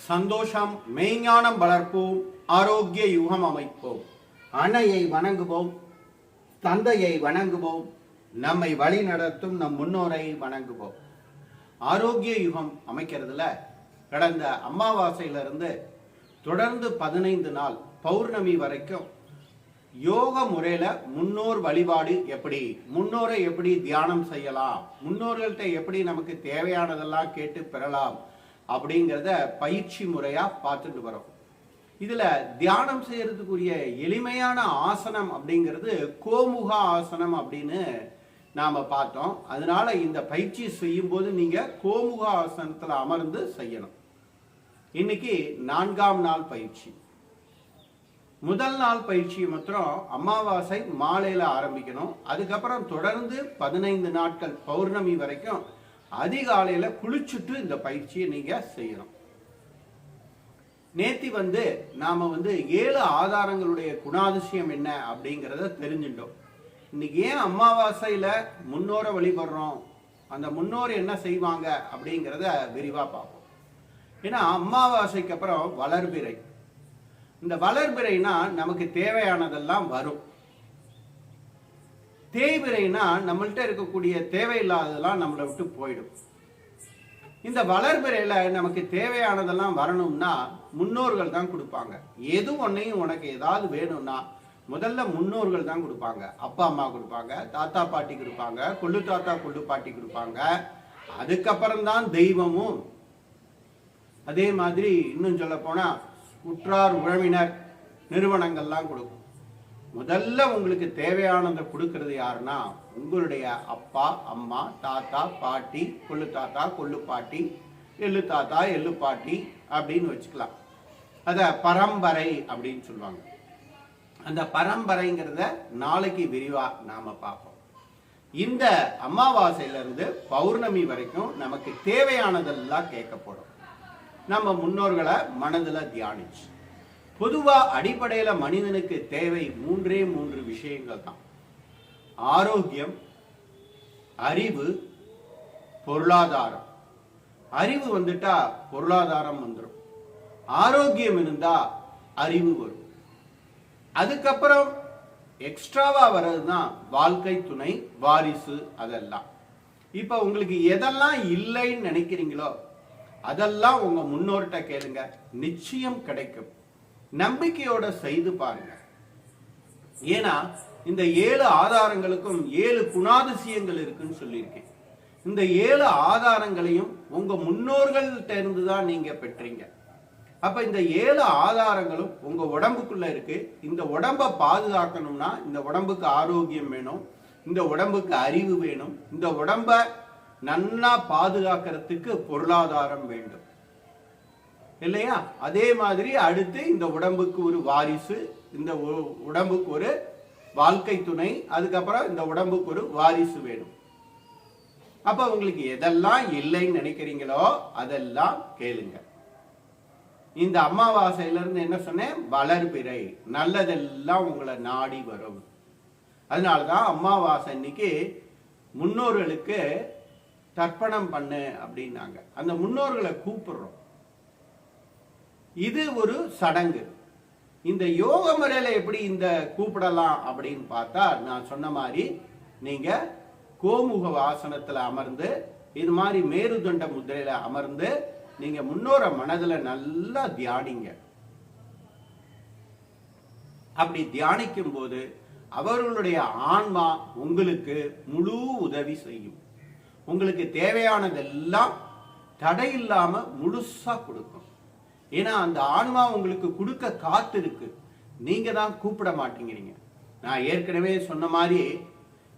சந்தோஷம் மெய்ஞானம் வளர்ப்போம், ஆரோக்கிய யுகம் அமைப்போம். அன்னையை வணங்குவோம், தந்தையை வணங்குவோம், நம்மை வழி நடத்தும் நம் முன்னோரை வணங்குவோம். ஆரோக்கிய யுகம் அமைக்கிறதுல கடந்த அமாவாசையிலிருந்து தொடர்ந்து 15 நாள் பௌர்ணமி வரைக்கும் யோக முறையில முன்னோர் வழிபாடு எப்படி, முன்னோரை எப்படி தியானம் செய்யலாம், முன்னோர்கள்ட்ட எப்படி நமக்கு தேவையானதெல்லாம் கேட்டு பெறலாம் அப்படிங்கிறத பயிற்சி முறையா பார்த்துட்டு வரோம். இதுல தியானம் செய்யறதுக்குரிய எளிமையான ஆசனம் அப்படிங்கிறது கோமுக ஆசனம் அப்படின்னு நாம பார்த்தோம். அதனால இந்த பயிற்சி செய்யும் போது நீங்க கோமுக ஆசனத்துல அமர்ந்து செய்யணும். இன்னைக்கு 4ஆம் நாள் பயிற்சி. முதல் நாள் பயிற்சி மாத்திரம் அமாவாசை மாலையில ஆரம்பிக்கணும். அதுக்கப்புறம் தொடர்ந்து 15 நாட்கள் பௌர்ணமி வரைக்கும் அதிகாலையில குளிச்சுட்டு இந்த பயிற்சியை நீங்க செய்யணும். நேத்தி நாம 7 ஆதாரங்களுடைய குணாதிசயம் என்ன அப்படிங்கிறத தெரிஞ்சுட்டோம். இன்னைக்கு ஏன் அமாவாசையில முன்னோரை வழிபடுறோம், அந்த முன்னோர் என்ன செய்வாங்க அப்படிங்கிறத விரிவா பார்ப்போம். ஏன்னா அமாவாசைக்கு அப்புறம் வளர்பிறை. இந்த வளர்பிறைனா நமக்கு தேவையானதெல்லாம் வரும். தேய்பிறைனா நம்மள்கிட்ட இருக்கக்கூடிய தேவையில்லாததெல்லாம் நம்மளை விட்டு போயிடும். இந்த வளர்பிறையில நமக்கு தேவையானதெல்லாம் வரணும்னா முன்னோர்கள் தான் கொடுப்பாங்க. எது ஒன்னையும் உனக்கு ஏதாவது வேணும்னா முதல்ல முன்னோர்கள் தான் கொடுப்பாங்க. அப்பா அம்மா கொடுப்பாங்க, தாத்தா பாட்டி கொடுப்பாங்க, கொள்ளு தாத்தா கொள்ளு பாட்டி கொடுப்பாங்க. அதுக்கப்புறம் தான் தெய்வமும். அதே மாதிரி இன்னும் சொல்ல போனா உற்றார் உறவினர் நிறுவனங்கள்லாம் கொடுக்கும். முதல்ல உங்களுக்கு தேவையானதை கொடுக்கறது யாருன்னா உங்களுடைய அப்பா அம்மா, தாத்தா பாட்டி, கொள்ளு தாத்தா கொள்ளு பாட்டி, எள்ளு தாத்தா எள்ளு பாட்டி அப்படின்னு வச்சுக்கலாம். அத பரம்பரை அப்படின்னு சொல்லுவாங்க. அந்த பரம்பரைங்கிறத நாளைக்கு விரிவா நாம பார்ப்போம். இந்த அமாவாசையில இருந்து பௌர்ணமி வரைக்கும் நமக்கு தேவையானதெல்லாம் கேட்கப்படும். நம்ம முன்னோர்களை மனதுல தியானிச்சு. பொதுவா அடிப்படையில மனிதனுக்கு தேவை 3 விஷயங்கள் தான். ஆரோக்கியம், அறிவு, பொருளாதாரம். அறிவு வந்துட்டா பொருளாதாரம் வந்துடும். ஆரோக்கியம் இருந்தா அறிவு வரும். அதுக்கப்புறம் எக்ஸ்ட்ராவா வர்றதுதான் வாழ்க்கை துணை, வாரிசு. அதெல்லாம் இப்ப உங்களுக்கு எதெல்லாம் இல்லைன்னு நினைக்கிறீங்களோ அதெல்லாம் உங்க முன்னோர்கிட்ட கேளுங்க, நிச்சயம் கிடைக்கும். நம்பிக்கையோட செய்து பாருங்க. ஏன்னா இந்த 7 ஆதாரங்களுக்கும் 7 குணாதிசயங்கள் இருக்குன்னு சொல்லியிருக்கேன். இந்த 7 ஆதாரங்களையும் உங்க முன்னோர்கள்ட்ட இருந்துதான் நீங்க பெற்றீங்க. அப்ப இந்த 7 ஆதாரங்களும் உங்க உடம்புக்குள்ள இருக்கு. இந்த உடம்ப பாதுகாக்கணும்னா இந்த உடம்புக்கு ஆரோக்கியம் வேணும், இந்த உடம்புக்கு அறிவு வேணும், இந்த உடம்ப நன்னா பாதுகாக்கிறதுக்கு பொருளாதாரம் வேண்டும் இல்லையா? அதே மாதிரி அடுத்து இந்த உடம்புக்கு ஒரு வாரிசு, இந்த உடம்புக்கு ஒரு வாழ்க்கை துணை, அதுக்கப்புறம் இந்த உடம்புக்கு ஒரு வாரிசு வேணும். அப்ப உங்களுக்கு எதெல்லாம் இல்லைன்னு நினைக்கிறீங்களோ அதெல்லாம் கேளுங்க. இந்த அமாவாசையில இருந்து என்ன சொன்னேன், வளர்பிறை. நல்லதெல்லாம் உங்களை நாடி வரும். அதனாலதான் அமாவாசை இன்னைக்கு முன்னோர்களுக்கு தர்ப்பணம் பண்ணு அப்படின்னாங்க. அந்த முன்னோர்களை கூப்பிடுறோம். இது ஒரு சடங்கு. இந்த யோக முறையில எப்படி இந்த கூப்பிடலாம் அப்படின்னு பார்த்தா, நான் சொன்ன மாதிரி நீங்க கோமுக ஆசனத்துல அமர்ந்து, இது மாதிரி மேருதண்ட முத்திரையில அமர்ந்து நீங்க முன்னோர மனதுல நல்லா தியானிங்க. அப்படி தியானிக்கும் போது அவர்களுடைய ஆன்மா உங்களுக்கு முழு உதவி செய்யும். உங்களுக்கு தேவையானதெல்லாம் தடையில்லாம முழுசா கொடுக்கும். ஏன்னா அந்த ஆன்மா உங்களுக்கு கொடுக்க காத்து இருக்கு. நீங்க தான் கூப்பிட மாட்டேங்கிறீங்க. நான் ஏற்கனவே சொன்ன மாதிரி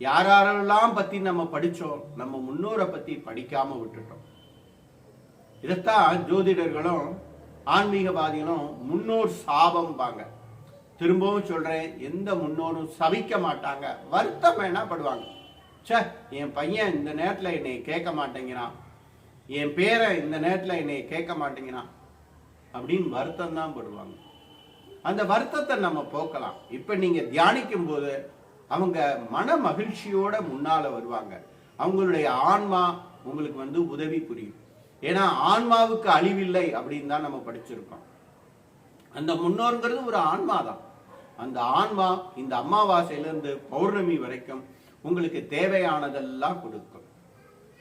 யாரெல்லாம் பத்தி நம்ம படிச்சோம், நம்ம முன்னோரை பத்தி படிக்காம விட்டுட்டோம். இதைத்தான் ஜோதிடர்களும் ஆன்மீகவாதிகளும் முன்னோர் சாபம் பாங்க. திரும்பவும் சொல்றேன், எந்த முன்னோரும் சபிக்க மாட்டாங்க, வருத்தம் வேணா படுவாங்க. சே, என் பையன் இந்த நேரத்துல என்னை கேட்க மாட்டேங்கிறான், என் பேரை இந்த நேரத்துல என்னை கேட்க மாட்டேங்கிறான் அப்படின்னு வருத்தம் தான் படுவாங்க. அந்த வருத்தத்தை நம்ம போக்கலாம். இப்ப நீங்க தியானிக்கும் போது அவங்க மன மகிழ்ச்சியோட முன்னால வருவாங்க. அவங்களுடைய ஆன்மா உங்களுக்கு உதவி புரியும். ஏன்னா ஆன்மாவுக்கு அழிவில்லை அப்படின்னு தான் நம்ம படிச்சிருக்கோம். அந்த முன்னோர்ங்கிறது ஒரு ஆன்மா தான். அந்த ஆன்மா இந்த அமாவாசையிலிருந்து பௌர்ணமி வரைக்கும் உங்களுக்கு தேவையானதெல்லாம் கொடுக்கும்.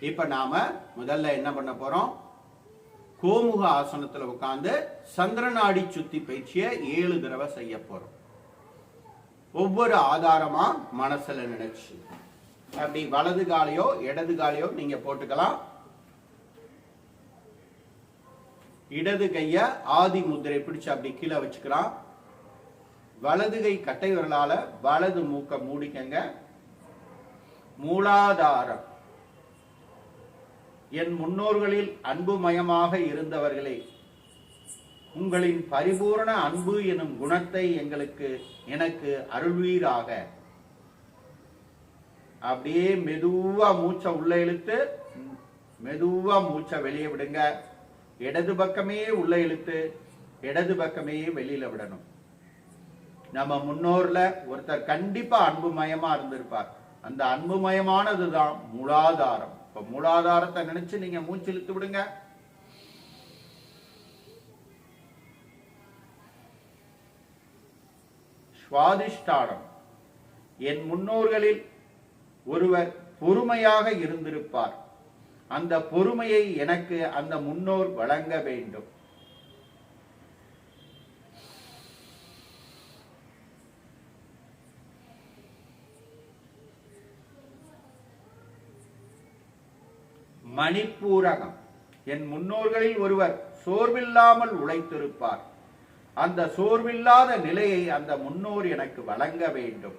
இப்ப நாம முதல்ல என்ன பண்ண போறோம்? கோமுக ஆசனத்துல உட்கார்ந்து சந்திரநாடி சுத்தி பயிற்சியை 7 தடவை செய்ய போறோம். ஒவ்வொரு ஆதாரமா மனசுல நினைச்சு அப்படி வலது காலையோ இடது காலையோ நீங்க போட்டுக்கலாம். இடது கைய ஆதி முத்திரை பிடிச்சு அப்படி கீழே வச்சுக்கலாம். வலது கை கட்டை விரலால வலது மூக்க மூடிக்கங்க. மூலாதாரம். என் முன்னோர்களில் அன்புமயமாக இருந்தவர்களே, உங்களின் பரிபூரண அன்பு எனும் குணத்தை எனக்கு அருள்வீராக. அப்படியே மெதுவா மூச்சை உள்ள இழுத்து மெதுவா மூச்சை வெளியே விடுங்க. இடது பக்கமே உள்ள இழுத்து இடது பக்கமே வெளியில விடணும். நம்ம முன்னோர்ல ஒருத்தர் கண்டிப்பா அன்புமயமா இருந்திருப்பார். அந்த அன்புமயமானதுதான் மூலாதாரம். இப்ப மூலாதாரத்தை நினைச்சு நீங்க மூச்சு இழுத்து விடுங்க. சுவாதிஷ்டானம். என் முன்னோர்களில் ஒருவர் பொறுமையாக இருந்திருப்பார். அந்த பொறுமையை எனக்கு அந்த முன்னோர் வழங்க வேண்டும். மணிப்பூரகம். என் முன்னோர்களில் ஒருவர் சோர்வில்லாமல் உழைத்திருப்பார். அந்த சோர்வில்லாத நிலையை அந்த முன்னோர் எனக்கு வழங்க வேண்டும்.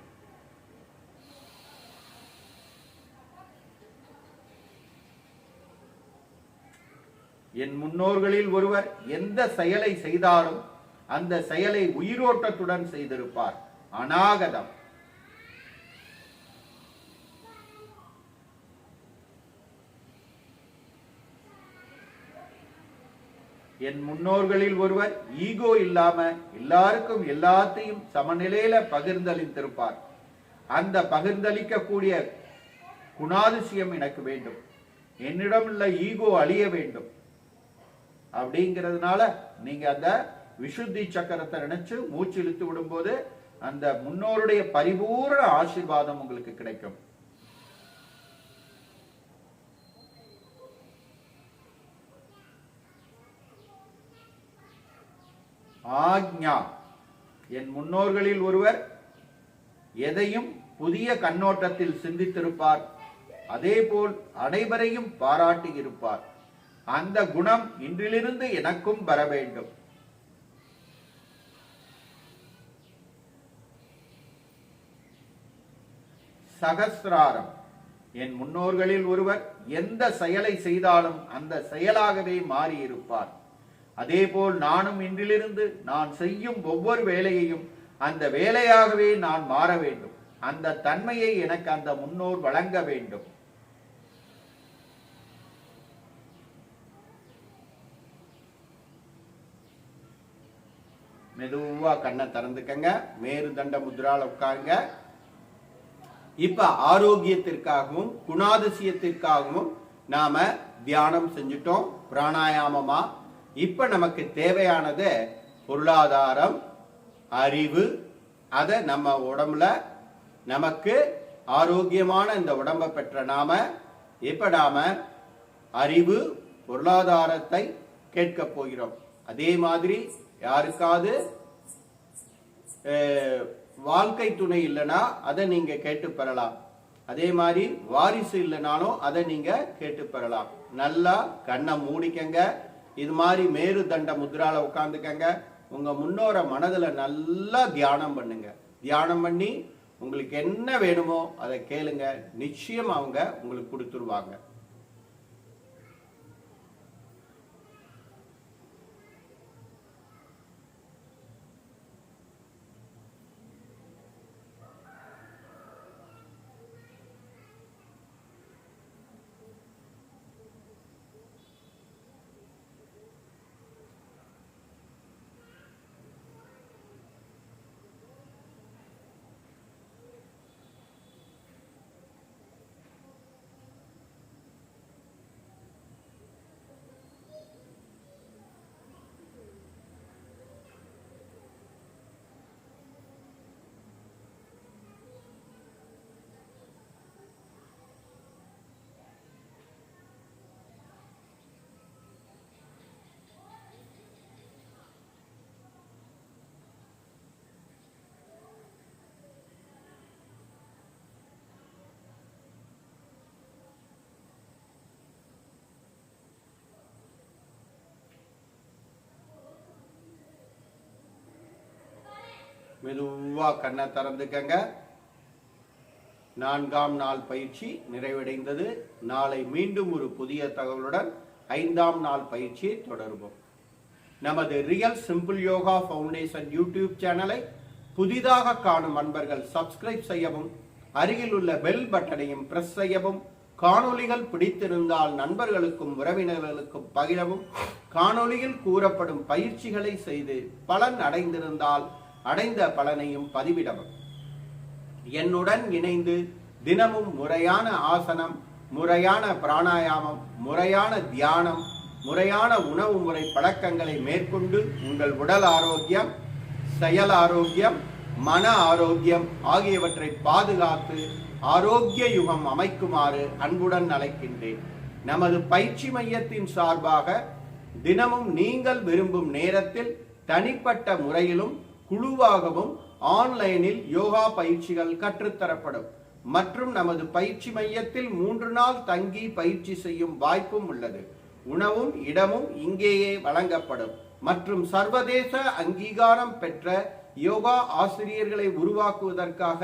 என் முன்னோர்களில் ஒருவர் எந்த செயலை செய்தாலும் அந்த செயலை உயிரோட்டத்துடன் செய்திருப்பார். அநாகதம். என் முன்னோர்களில் ஒருவர் ஈகோ இல்லாம எல்லாருக்கும் எல்லாத்தையும் சமநிலையில பகிர்ந்தளித்திருப்பார். அந்த பகிர்ந்தளிக்க கூடிய குணாதிசயம் எனக்கு வேண்டும். என்னிடம் உள்ள ஈகோ அழிய வேண்டும். அப்படிங்கிறதுனால நீங்க அந்த விசுத்தி சக்கரத்தை நினைச்சு மூச்சு இழுத்து விடும்போது அந்த முன்னோருடைய பரிபூர்ண ஆசீர்வாதம் உங்களுக்கு கிடைக்கும். ஆக்ஞா. என் முன்னோர்களில் ஒருவர் எதையும் புதிய கண்ணோட்டத்தில் சிந்தித்திருப்பார். அதேபோல் அனைவரையும் பாராட்டி இருப்பார். அந்த குணம் இன்றிலிருந்து எனக்கும் வர வேண்டும். சகஸ்ராரம். என் முன்னோர்களில் ஒருவர் எந்த செயலை செய்தாலும் அந்த செயலாகவே மாறியிருப்பார். அதேபோல் நானும் இன்றிலிருந்து நான் செய்யும் ஒவ்வொரு வேலையையும் அந்த வேலையாகவே நான் மாற வேண்டும். அந்த தன்மையை எனக்கு அந்த முன்னோர் வழங்க வேண்டும். மெதுவா கண்ணை திறந்துக்கங்க. மேருதண்ட முத்ரால உட்காருங்க. இப்ப ஆரோக்கியத்திற்காகவும் குணாதிசயத்திற்காகவும் நாம தியானம் செஞ்சுட்டோம் பிராணாயாமமா. இப்ப நமக்கு தேவையானது பொருளாதாரம், அறிவு. அத நம்ம உடம்புல நமக்கு ஆரோக்கியமான இந்த உடம்பை பெற்ற நாம இப்ப நாம அறிவு பொருளாதாரத்தை கேட்க போகிறோம். அதே மாதிரி யாருக்காவது வாழ்க்கை துணை இல்லைன்னா அதை நீங்க கேட்டு பெறலாம். அதே மாதிரி வாரிசு இல்லைனாலும் அதை நீங்க கேட்டு பெறலாம். நல்லா கண்ணை மூடிக்கங்க. இது மாதிரி மேருதண்ட முத்ரால உட்கார்ந்துக்கங்க. உங்க முன்னோர மனதுல நல்லா தியானம் பண்ணுங்க. தியானம் பண்ணி உங்களுக்கு என்ன வேணுமோ அதை கேளுங்க. நிச்சயம் அவங்க உங்களுக்கு கொடுத்துருவாங்க. மெதுவா கண்ணை திறந்துக்கங்க. 4ஆம் நாள் பயிற்சி நிறைவடைந்தது. நாளை மீண்டும் ஒரு புதிய தகவலுடன் 5ஆம் நாள் பயிற்சியை தொடர்வோம். நமது real simple yoga foundation YouTube சேனலை புதிதாக காணும் அன்பர்கள் சப்ஸ்கிரைப் செய்யவும், அருகில் உள்ள பெல் பட்டனையும் பிரஸ் செய்யவும், காணொளிகள் பிடித்திருந்தால் நண்பர்களுக்கும் உறவினர்களுக்கும் பகிரவும், காணொளியில் கூறப்படும் பயிற்சிகளை செய்து பலன் அடைந்திருந்தால் அடைந்த பலனையும் பதிவிடவும். என்னுடன் இணைந்து தினமும் முறையான ஆசனம், முறையான பிராணாயாமம், முறையான தியானம், முறையான உணவு முறை பழக்கங்களை மேற்கொண்டு உங்கள் உடல் ஆரோக்கியம், செயல் ஆரோக்கியம், மன ஆரோக்கியம் ஆகியவற்றை பாதுகாத்து ஆரோக்கிய யுகம் அமைக்குமாறு அன்புடன் அழைக்கின்றேன். நமது பயிற்சி மையத்தின் சார்பாக தினமும் நீங்கள் விரும்பும் நேரத்தில் தனிப்பட்ட முறையிலும் குழுவாகவும் ஆன்லைனில் யோகா பயிற்சிகள் கற்றுத்தரப்படும். மற்றும் நமது பயிற்சி மையத்தில் 3 நாள் தங்கி பயிற்சி செய்யும் வாய்ப்பும் உள்ளது. உணவும் இடமும் இங்கேயே வழங்கப்படும். மற்றும் சர்வதேச அங்கீகாரம் பெற்ற யோகா ஆசிரியர்களை உருவாக்குவதற்காக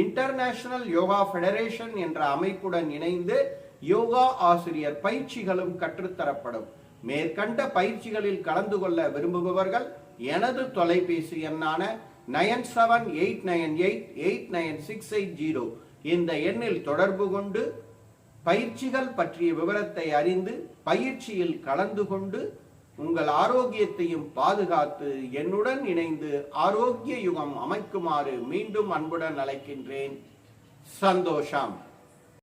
இன்டர்நேஷனல் யோகா ஃபெடரேஷன் என்ற அமைப்புடன் இணைந்து யோகா ஆசிரியர் பயிற்சிகளும் கற்றுத்தரப்படும். மேற்கண்ட பயிற்சிகளில் கலந்து கொள்ள விரும்புபவர்கள் எனது தொலைபேசி எண்ணான 9789889680 இந்த எண்ணில் தொடர்பு கொண்டு பயிற்சிகள் பற்றிய விவரத்தை அறிந்து பயிற்சியில் கலந்து கொண்டு உங்கள் ஆரோக்கியத்தையும் பாதுகாத்து என்னுடன் இணைந்து ஆரோக்கிய யுகம் அமைக்குமாறு மீண்டும் அன்புடன் அழைக்கின்றேன். சந்தோஷம்.